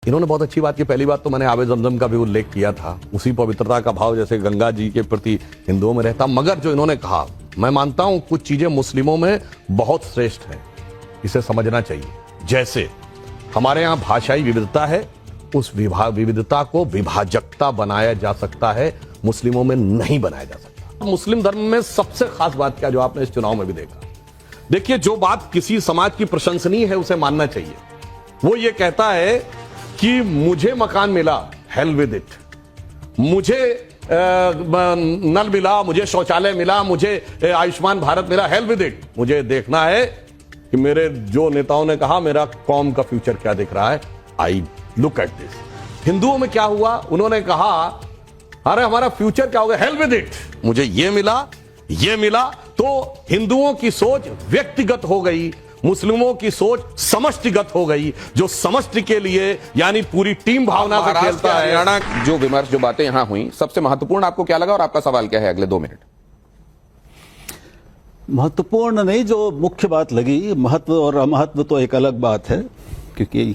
इन्होंने बहुत अच्छी बात की। पहली बात तो मैंने आबे ज़मज़म का भी उल्लेख किया था, उसी पवित्रता का भाव जैसे गंगा जी के प्रति हिंदुओं में रहता। मगर जो इन्होंने कहा, मैं मानता हूं कुछ चीजें मुस्लिमों में बहुत श्रेष्ठ हैं, इसे समझना चाहिए। जैसे हमारे यहां भाषाई विविधता है, उस विविधता को विभाजकता बनाया जा सकता है, मुस्लिमों में नहीं बनाया जा सकता। मुस्लिम धर्म में सबसे खास बात क्या, जो आपने इस चुनाव में भी देखा, देखिए, जो बात किसी समाज की प्रशंसनीय है उसे मानना चाहिए। वो ये कहता है कि मुझे मकान मिला, हेल विद इट, मुझे नल मिला, मुझे शौचालय मिला, मुझे आयुष्मान भारत मिला, हेल विद इट। मुझे देखना है कि मेरे जो नेताओं ने कहा मेरा कौम का फ्यूचर क्या दिख रहा है। I look at this. हिंदुओं में क्या हुआ, उन्होंने कहा अरे हमारा फ्यूचर क्या होगा, हेल विद इट, मुझे ये मिला। तो हिंदुओं की सोच व्यक्तिगत हो गई, मुस्लिमों की सोच समष्टिगत हो गई, जो समष्टि के लिए यानी पूरी टीम भावना से खेलता है। हरियाणा जो विमर्श, जो बातें यहां हुई, सबसे महत्वपूर्ण आपको क्या लगा और आपका सवाल क्या है अगले 2 मिनट? महत्वपूर्ण नहीं, जो मुख्य बात लगी, महत्व और अमहत्व तो एक अलग बात है, क्योंकि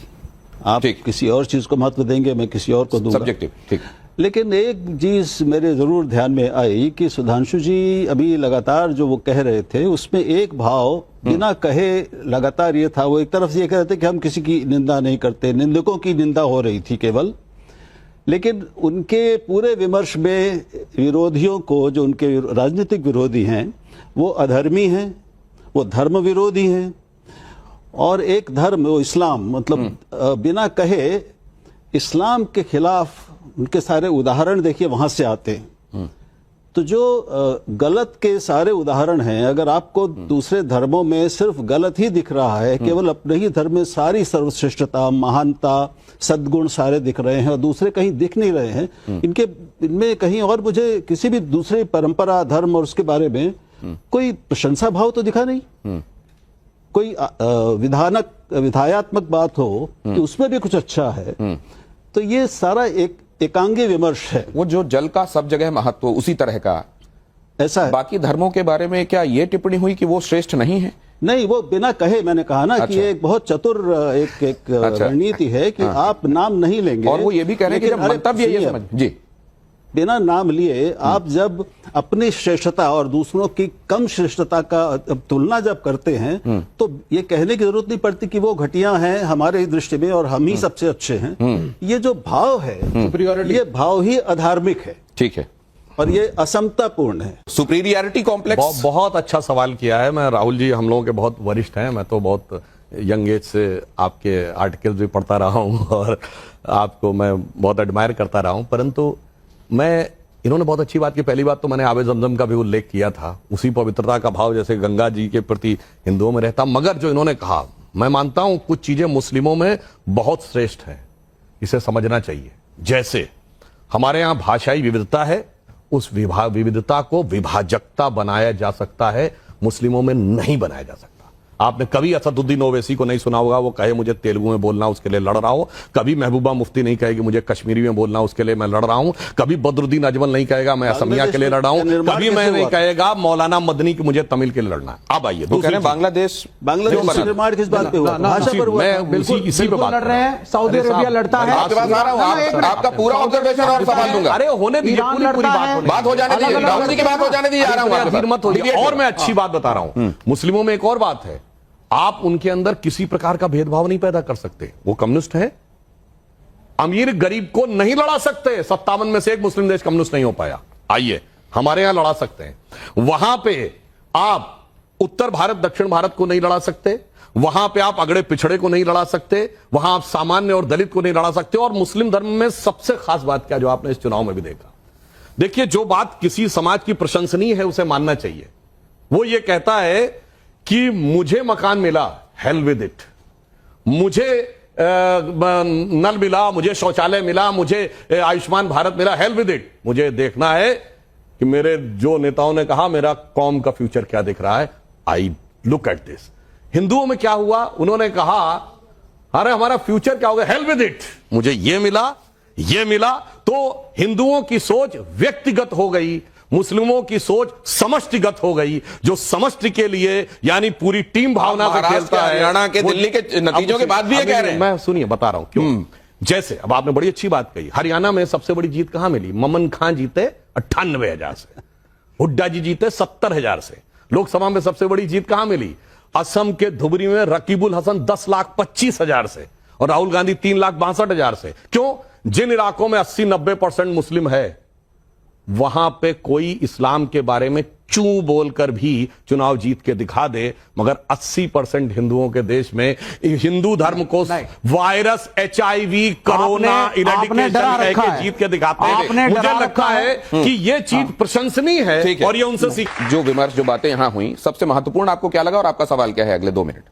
आप किसी और चीज को महत्व देंगे, मैं किसी और को दूंगा, सब्जेक्टिव। ठीक। लेकिन एक चीज मेरे जरूर ध्यान में आई कि सुधांशु जी अभी लगातार जो वो कह रहे थे, उसमें एक भाव बिना कहे लगातार ये था। वो एक तरफ से ये कह रहे थे कि हम किसी की निंदा नहीं करते, निंदकों की निंदा हो रही थी केवल, लेकिन उनके पूरे विमर्श में विरोधियों को, जो उनके राजनीतिक विरोधी हैं, वो अधर्मी हैं, वो धर्म विरोधी हैं, और एक धर्म, वो इस्लाम, मतलब बिना कहे इस्लाम के खिलाफ उनके सारे उदाहरण देखिए वहां से आते हैं। तो जो गलत के सारे उदाहरण हैं, अगर आपको दूसरे धर्मों में सिर्फ गलत ही दिख रहा है, केवल अपने ही धर्म में सारी सर्वश्रेष्ठता, महानता, सद्गुण सारे दिख रहे हैं और दूसरे कहीं दिख नहीं रहे हैं, इनमें कहीं और मुझे किसी भी दूसरे परंपरा, धर्म और उसके बारे में कोई प्रशंसा भाव तो दिखा नहीं। कोई विधायात्मक बात हो कि उसमें भी कुछ अच्छा है, तो ये सारा एक एकांगी विमर्श है। वो जो जल का सब जगह महत्व, उसी तरह का ऐसा है। बाकी धर्मों के बारे में क्या ये टिप्पणी हुई कि वो श्रेष्ठ नहीं है? नहीं, वो बिना कहे, मैंने कहा ना कि एक बहुत चतुर एक रणनीति है कि आप नाम नहीं लेंगे, और वो ये भी कह रहे हैं कि जब मंतव्य ये समझ जी, बिना नाम लिए आप जब अपनी श्रेष्ठता और दूसरों की कम श्रेष्ठता का तुलना जब करते हैं, तो ये कहने की जरूरत नहीं पड़ती कि वो घटिया हैं हमारे दृष्टि में और हम ही सबसे अच्छे हैं। ये जो भाव है, ये भाव ही अधार्मिक है। ठीक है, और ये असमतापूर्ण है, सुपीरियरिटी कॉम्प्लेक्स। बहुत अच्छा सवाल किया है। मैं, राहुल जी हम लोगों के बहुत वरिष्ठ हैं, मैं तो बहुत यंग एज से आपके आर्टिकल भी पढ़ता रहा हूं और आपको मैं बहुत एडमायर करता रहा हूं, परंतु इन्होंने बहुत अच्छी बात की। पहली बात तो मैंने आबे ज़मज़म का भी उल्लेख किया था, उसी पवित्रता का भाव जैसे गंगा जी के प्रति हिंदुओं में रहता। मगर जो इन्होंने कहा, मैं मानता हूं कुछ चीजें मुस्लिमों में बहुत श्रेष्ठ हैं, इसे समझना चाहिए। जैसे हमारे यहां भाषाई विविधता है, उस विविधता को विभाजकता बनाया जा सकता है, मुस्लिमों में नहीं बनाया जा सकता। आपने कभी असदुद्दीन ओवैसी को नहीं सुना होगा वो कहे मुझे तेलुगु में बोलना, उसके लिए लड़ रहा हो। कभी महबूबा मुफ्ती नहीं कहेगी मुझे कश्मीरी में बोलना, उसके लिए मैं लड़ रहा हूं। कभी बदरुद्दीन अजमल नहीं कहेगा मैं असमिया के लिए लड़ रहा हूं। कभी मैं नहीं कहेगा मौलाना मदनी की मुझे तमिल के लिए लड़ना है। अब आइए, बांग्लादेश निर्माण किस बात पे हुआ? भाषा पर हुआ। मैं बिल्कुल इसी पे बात लड़ रहे हैं। सऊदी अरेबिया लड़ता है। आपका पूरा ऑब्जर्वेशन और सवाल दूंगा। अरे होने दीजिए, पूरी बात हो जाने दीजिए, राहुल जी की बात हो जाने दीजिए। और मैं अच्छी बात बता रहा हूं, मुस्लिमों में एक और बात है, आप उनके अंदर किसी प्रकार का भेदभाव नहीं पैदा कर सकते। वो कम्युनिस्ट हैं, अमीर गरीब को नहीं लड़ा सकते। 57 में से एक मुस्लिम देश कम्युनिस्ट नहीं हो पाया। आइए, हमारे यहां लड़ा सकते हैं। वहां पे आप उत्तर भारत दक्षिण भारत को नहीं लड़ा सकते, वहां पे आप अगड़े पिछड़े को नहीं लड़ा सकते, वहां आप सामान्य और दलित को नहीं लड़ा सकते। और मुस्लिम धर्म में सबसे खास बात क्या, जो आपने इस चुनाव में भी देखा, देखिए, जो बात किसी समाज की प्रशंसनीय है उसे मानना चाहिए। वो ये कहता है कि मुझे मकान मिला, हेल विद इट, मुझे नल मिला, मुझे शौचालय मिला, मुझे आयुष्मान भारत मिला, हेल विद इट। मुझे देखना है कि मेरे जो नेताओं ने कहा मेरा कौम का फ्यूचर क्या दिख रहा है। I look at this. हिंदुओं में क्या हुआ, उन्होंने कहा अरे हमारा फ्यूचर क्या होगा, हेल विद इट, मुझे ये मिला। तो हिंदुओं की सोच व्यक्तिगत हो गई, मुस्लिमों की सोच समष्टिगत हो गई, जो समष्टि के लिए यानी पूरी टीम भावना से खेलता है। हरियाणा के, दिल्ली के नतीजों के बाद भी ये कह रहे हैं। मैं सुनिए बता रहा हूं क्यों। जैसे अब आपने बड़ी अच्छी बात कही, हरियाणा में सबसे बड़ी जीत कहां मिली? ममन खां जीते 98,000 से, हुड्डा जी जीते 70,000 से। लोकसभा में सबसे बड़ी जीत कहां मिली? असम के धुबरी में रकीबुल हसन 10,25,000 से और राहुल गांधी 3,62,000 से। क्यों? जिन इलाकों में 80-90% मुस्लिम है वहां पे कोई इस्लाम के बारे में चू बोलकर भी चुनाव जीत के दिखा दे, मगर 80% हिंदुओं के देश में हिंदू धर्म को वायरस, HIV, कोरोना, इरेडिकेशन के जीत के दिखाते हैं। मुझे लगता है कि ये चीज प्रशंसनीय है और ये उनसे सीख। जो विमर्श, जो बातें यहां हुई, सबसे महत्वपूर्ण आपको क्या लगा और आपका सवाल क्या है अगले 2 मिनट?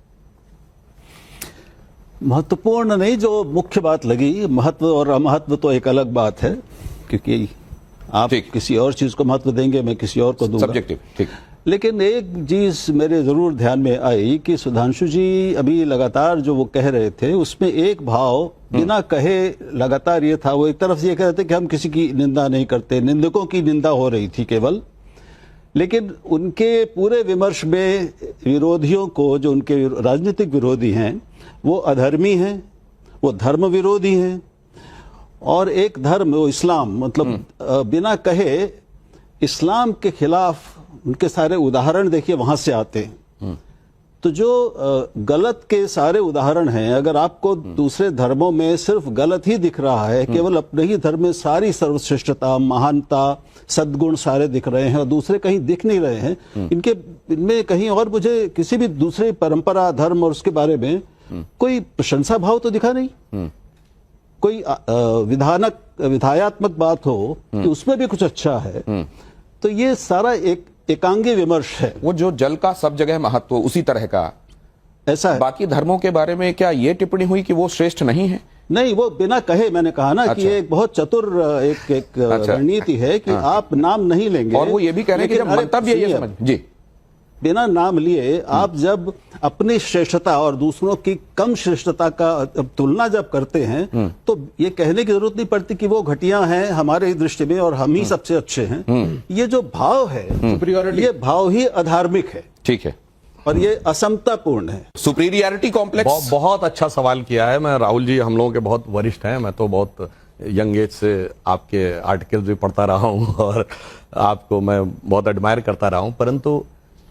महत्वपूर्ण नहीं, जो मुख्य बात लगी, महत्व और अमहत्व तो एक अलग बात है, क्योंकि आप किसी और चीज को महत्व देंगे, मैं किसी और को दूंगा, सब्जेक्टिव। ठीक। लेकिन एक चीज मेरे जरूर ध्यान में आई कि सुधांशु जी अभी लगातार जो वो कह रहे थे उसमें एक भाव बिना कहे लगातार ये था। वो एक तरफ से ये कह रहे थे कि हम किसी की निंदा नहीं करते, निंदकों की निंदा हो रही थी केवल, लेकिन उनके पूरे विमर्श में विरोधियों को, जो उनके राजनीतिक विरोधी हैं, वो अधर्मी हैं, वो धर्म विरोधी हैं, और एक धर्म, वो इस्लाम, मतलब बिना कहे इस्लाम के खिलाफ उनके सारे उदाहरण देखिए वहां से आते हैं। तो जो गलत के सारे उदाहरण हैं, अगर आपको दूसरे धर्मों में सिर्फ गलत ही दिख रहा है, केवल अपने ही धर्म में सारी सर्वश्रेष्ठता, महानता, सद्गुण सारे दिख रहे हैं और दूसरे कहीं दिख नहीं रहे हैं, इनमें कहीं और मुझे किसी भी दूसरे परंपरा, धर्म और उसके बारे में कोई प्रशंसा भाव तो दिखा नहीं। कोई विधायात्मक बात हो कि उसमें भी कुछ अच्छा है, तो ये सारा एक एकांगी विमर्श है। वो जो जल का सब जगह महत्व, उसी तरह का ऐसा है। बाकी धर्मों के बारे में क्या ये टिप्पणी हुई कि वो श्रेष्ठ नहीं है? नहीं, वो बिना कहे, मैंने कहा ना कि एक बहुत चतुर एक रणनीति है कि आप नाम नहीं लेंगे, और वो ये भी कह रहे हैं कि जब मंतव्य ये समझ जी बिना नाम लिए आप जब अपनी श्रेष्ठता और दूसरों की कम श्रेष्ठता का तुलना जब करते हैं, तो ये कहने की जरूरत नहीं पड़ती कि वो घटिया हैं हमारे दृष्टि में और हम ही सबसे अच्छे हैं। ये जो भाव है, ये भाव ही अधार्मिक है। ठीक है, और ये असमतापूर्ण है, सुपीरियरिटी कॉम्प्लेक्स। बहुत अच्छा सवाल किया है। मैं, राहुल जी हम लोगों के बहुत वरिष्ठ हैं, मैं तो बहुत यंग एज से आपके आर्टिकल भी पढ़ता रहा हूं और आपको मैं बहुत एडमायर करता रहा हूं, परंतु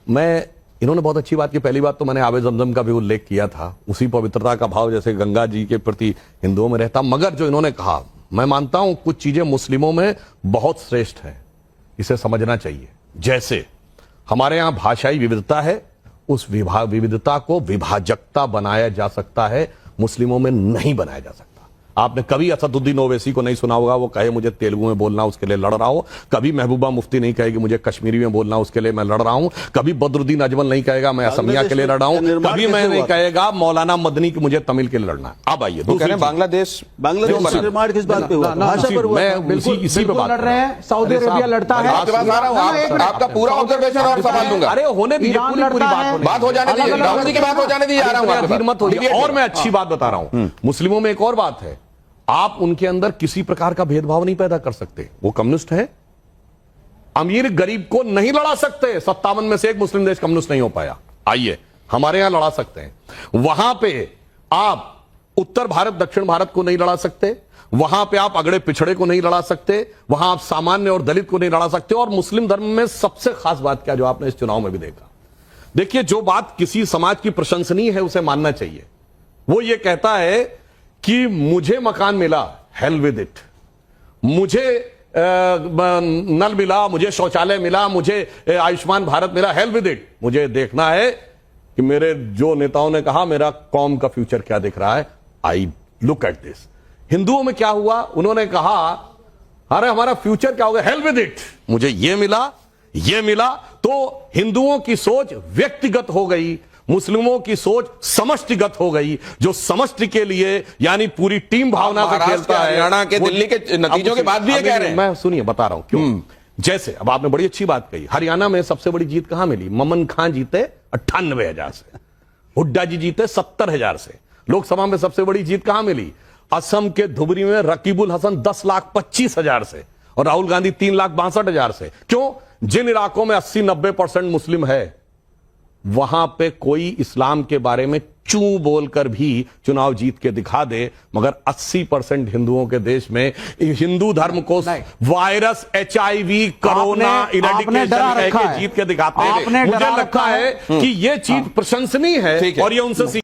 इन्होंने बहुत अच्छी बात की। पहली बात तो मैंने आबे जमजम का भी उल्लेख किया था, उसी पवित्रता का भाव जैसे गंगा जी के प्रति हिंदुओं में रहता, मगर जो इन्होंने कहा, मैं मानता हूं कुछ चीजें मुस्लिमों में बहुत श्रेष्ठ हैं, इसे समझना चाहिए। जैसे हमारे यहां भाषाई विविधता है, उस विविधता को विभाजकता बनाया जा सकता है, मुस्लिमों में नहीं बनाया जा सकता। आपने कभी असदुद्दीन ओवैसी को नहीं सुना होगा वो कहे मुझे तेलुगु में बोलना, उसके लिए लड़ रहा हो। कभी महबूबा मुफ्ती नहीं कहेगी मुझे कश्मीरी में बोलना, उसके लिए मैं लड़ रहा हूं। कभी बदरुद्दीन अजमल नहीं कहेगा मैं असमिया के लिए लड़ रहा हूं। कभी मैं नहीं कहेगा मौलाना मदनी की मुझे तमिल के लिए लड़ना है। अब आइए, बांग्लादेश निर्माण किस बात पे हुआ? भाषा पर हुआ। मैं इसी पे बात लड़ रहे हैं, सऊदी अरेबिया लड़ता है। आपका पूरा ऑब्जर्वेशन और सवाल दूंगा। अरे होने दीजिए, बात हो जाने दीजिए, राहुल जी की बात हो जाने दीजिए, और मैं अच्छी बात बता रहा हूं। मुस्लिमों में एक और बात है, आप उनके अंदर किसी प्रकार का भेदभाव नहीं पैदा कर सकते। वो कम्युनिस्ट हैं, अमीर गरीब को नहीं लड़ा सकते। 57 में से एक मुस्लिम देश कम्युनिस्ट नहीं हो पाया। आइए, हमारे यहां लड़ा सकते हैं। वहां पे आप उत्तर भारत दक्षिण भारत को नहीं लड़ा सकते, वहां पे आप अगड़े पिछड़े को नहीं लड़ा सकते, वहां आप सामान्य और दलित को नहीं लड़ा सकते। और मुस्लिम धर्म में सबसे खास बात क्या, जो आपने इस चुनाव में भी देखा, देखिए, जो बात किसी समाज की प्रशंसनीय है उसे मानना चाहिए। वो ये कहता है कि मुझे मकान मिला, हेल विद इट, मुझे नल मिला, मुझे शौचालय मिला, मुझे आयुष्मान भारत मिला, हेल विद इट। मुझे देखना है कि मेरे जो नेताओं ने कहा मेरा कौम का फ्यूचर क्या दिख रहा है। I look at this. हिंदुओं में क्या हुआ, उन्होंने कहा अरे हमारा फ्यूचर क्या होगा, हेल विद इट, मुझे ये मिला। तो हिंदुओं की सोच व्यक्तिगत हो गई, मुस्लिमों की सोच समष्टिगत हो गई। जो समष्टि के लिए यानी पूरी टीम भावना से खेलता है, हरियाणा के, दिल्ली के नतीजों के बाद भी ये कह रहे हैं। मैं सुनिए बता रहा हूं क्यों। जैसे अब आपने बड़ी अच्छी बात कही, हरियाणा में सबसे बड़ी जीत कहां मिली? ममन खां जीते 98,000 से, हुड्डा जी जीते 70,000 से। लोकसभा में सबसे बड़ी जीत कहां मिली? असम के धुबरी में रकीबुल हसन 10,25,000 से और राहुल गांधी 3,62,000 से। क्यों? जिन इलाकों में 80-90% मुस्लिम है वहां पे कोई इस्लाम के बारे में चू बोलकर भी चुनाव जीत के दिखा दे, मगर 80% हिंदुओं के देश में हिंदू धर्म को वायरस, HIV, कोरोना, आपने डरा रखा है। जीत के दिखाते हैं। आपने मुझे डरा लगता रखा है कि ये चीज प्रशंसनीय है ठीक है। और ये उनसे